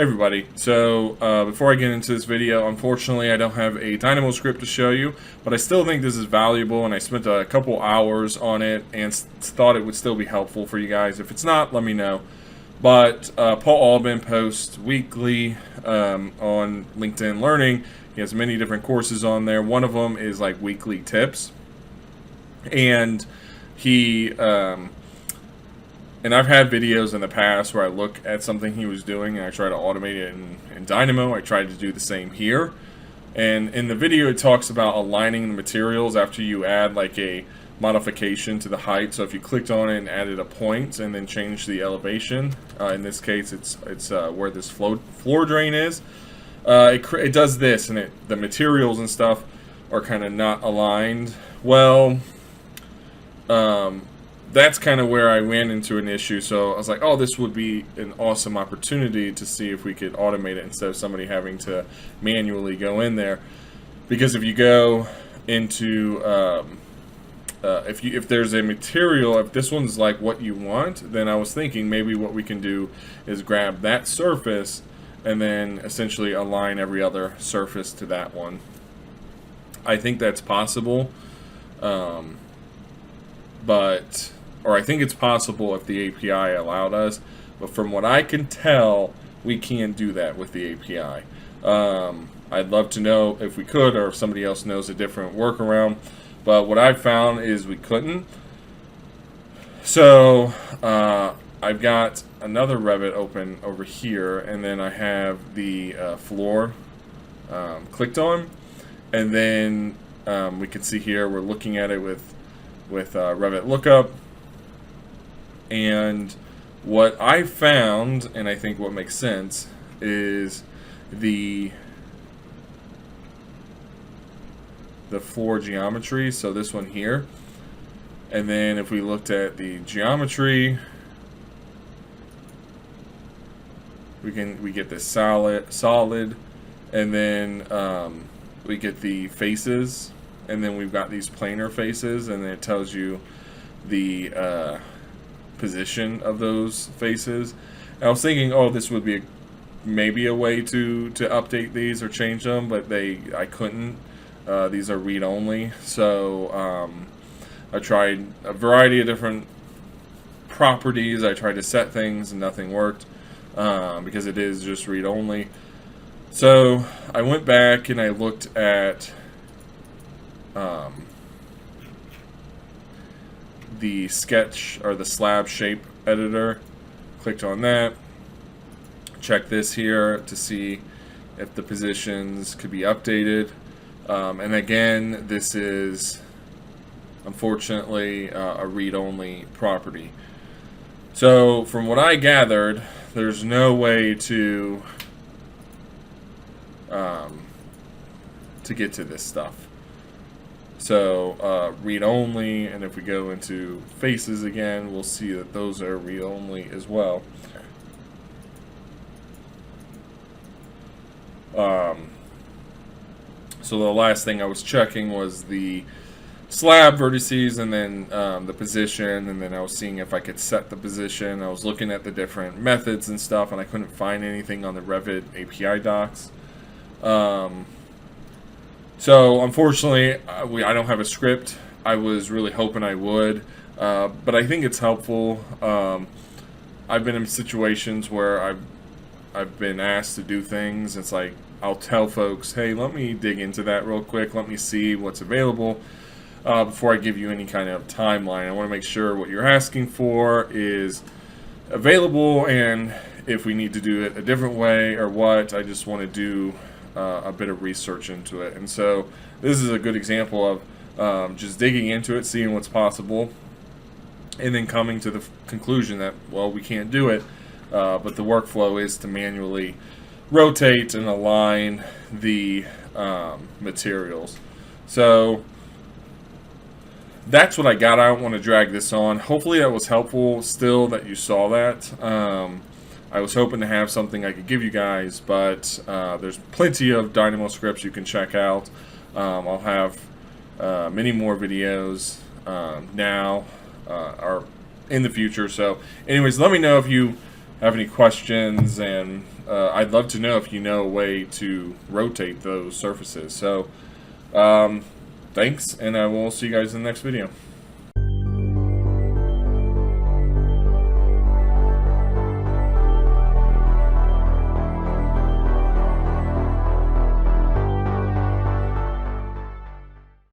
Hey everybody, so before I get into this video, unfortunately I don't have a Dynamo script to show you, but I still think this is valuable and I spent a couple hours on it and thought it would still be helpful for you guys. If it's not, let me know. But Paul Albin posts weekly on LinkedIn Learning. He has many different courses on there. One of them is like weekly tips, and he and I've had videos in the past where I look at something he was doing and I try to automate it in Dynamo. I tried to do the same here. And in the video it talks about aligning the materials after you add like a modification to the height. So if you clicked on it and added a point and then changed the elevation, in this case it's where this floor drain is, it does this, and the materials and stuff are kind of not aligned well. That's kind of where I ran into an issue, so I was like, oh, this would be an awesome opportunity to see if we could automate it instead of somebody having to manually go in there. Because if you go into, if there's a material, if this one's like what you want, then I was thinking maybe what we can do is grab that surface and then essentially align every other surface to that one. I think that's possible, or I think it's possible if the API allowed us, but from what I can tell, we can't do that with the API. I'd love to know if we could, or if somebody else knows a different workaround, but what I've found is we couldn't. So I've got another Revit open over here, and then I have the floor clicked on, and then we can see here we're looking at it with Revit Lookup. And what I found, and I think what makes sense, is the floor geometry. So this one here, and then if we looked at the geometry, we get this solid, and then we get the faces, and then we've got these planar faces, and then it tells you the position of those faces. And I was thinking, oh, this would be maybe a way to update these or change them, but I couldn't. These are read only, so I tried a variety of different properties. I tried to set things and nothing worked because it is just read only. So I went back and I looked at the sketch or the slab shape editor, clicked on that, check this here to see if the positions could be updated, and again, this is unfortunately a read-only property. So from what I gathered, there's no way to get to this stuff. So read only, and if we go into faces again, we'll see that those are read only as well. So the last thing I was checking was the slab vertices, and then the position, and then I was seeing if I could set the position. I was looking at the different methods and stuff, and I couldn't find anything on the Revit API docs. So unfortunately, I don't have a script. I was really hoping I would, but I think it's helpful. I've been in situations where I've been asked to do things. It's like I'll tell folks, hey, let me dig into that real quick. Let me see what's available before I give you any kind of timeline. I want to make sure what you're asking for is available, and if we need to do it a different way or what, I just want to do a bit of research into it. And so this is a good example of just digging into it, seeing what's possible, and then coming to the conclusion that, well, we can't do it, but the workflow is to manually rotate and align the materials. So that's what I got. I don't want to drag this on. Hopefully that was helpful still, that you saw that. I was hoping to have something I could give you guys, but there's plenty of Dynamo scripts you can check out. I'll have many more videos now or in the future. So anyways, let me know if you have any questions, and I'd love to know if you know a way to rotate those surfaces. So thanks, and I will see you guys in the next video.